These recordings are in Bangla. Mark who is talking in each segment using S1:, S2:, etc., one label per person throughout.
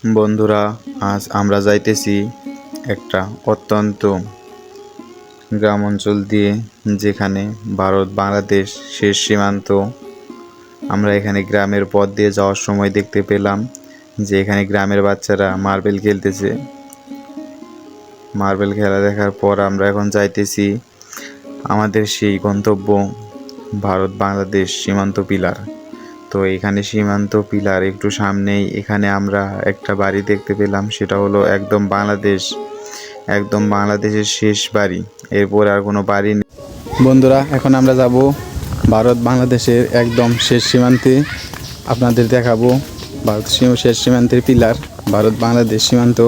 S1: বন্ধুরা, আজ আমরা যাইতেছি একটা অত্যন্ত গ্রাম অঞ্চল দিয়ে, যেখানে ভারত বাংলাদেশ শেষ সীমান্ত। আমরা এখানে গ্রামের পথ দিয়ে যাওয়ার সময় দেখতে পেলাম যে এখানে গ্রামের বাচ্চারা মার্বেল খেলতেছে। মার্বেল খেলা দেখার পর আমরা এখন যাইতেছি আমাদের সেই গন্তব্য, ভারত বাংলাদেশ সীমান্ত পিলার। তো এখানে সীমান্ত পিলার একটু সামনেই এখানে আমরা একটা বাড়ি দেখতে পেলাম, সেটা হলো একদম বাংলাদেশের শেষ বাড়ি, এরপর আর কোনো বাড়ি নেই।
S2: বন্ধুরা, এখন আমরা যাব ভারত বাংলাদেশের একদম শেষ সীমান্তে। আপনাদের দেখাবো ভারত শেষ সীমান্তের পিলার, ভারত বাংলাদেশ সীমান্ত।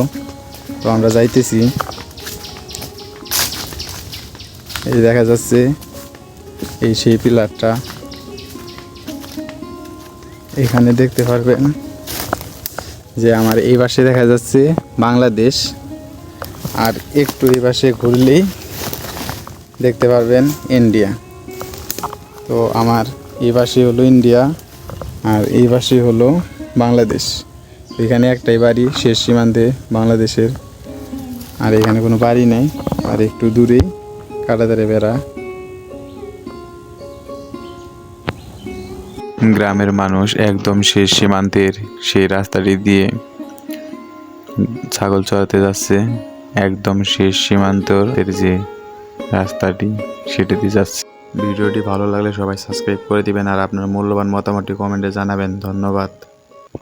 S2: তো আমরা যাইতেছি, এই দেখা যাচ্ছে এই সেই পিলারটা। এখানে দেখতে পারবেন যে আমার এই পাশে দেখা যাচ্ছে বাংলাদেশ, আর একটু এই পাশে ঘুরলেই দেখতে পারবেন ইন্ডিয়া। তো আমার এই পাশে হলো ইন্ডিয়া আর এই পাশে হলো বাংলাদেশ। এখানে একটাই বাড়ি শেষ সীমান্তে বাংলাদেশের, আর এখানে কোনো বাড়ি নেই। আর একটু দূরেই কাঁটাতারে বেড়া।
S1: গ্রামের মানুষ একদম শেষ সীমান্তের সেই রাস্তাটি দিয়ে ছাগল চড়াতে যাচ্ছে। একদম শেষ সীমান্তের যে রাস্তাটি সেটি দিয়ে যাচ্ছে। ভিডিওটি ভালো লাগলে সবাই সাবস্ক্রাইব করে দিবেন আর আপনার মূল্যবান মতামতটি কমেন্টে জানাবেন। ধন্যবাদ।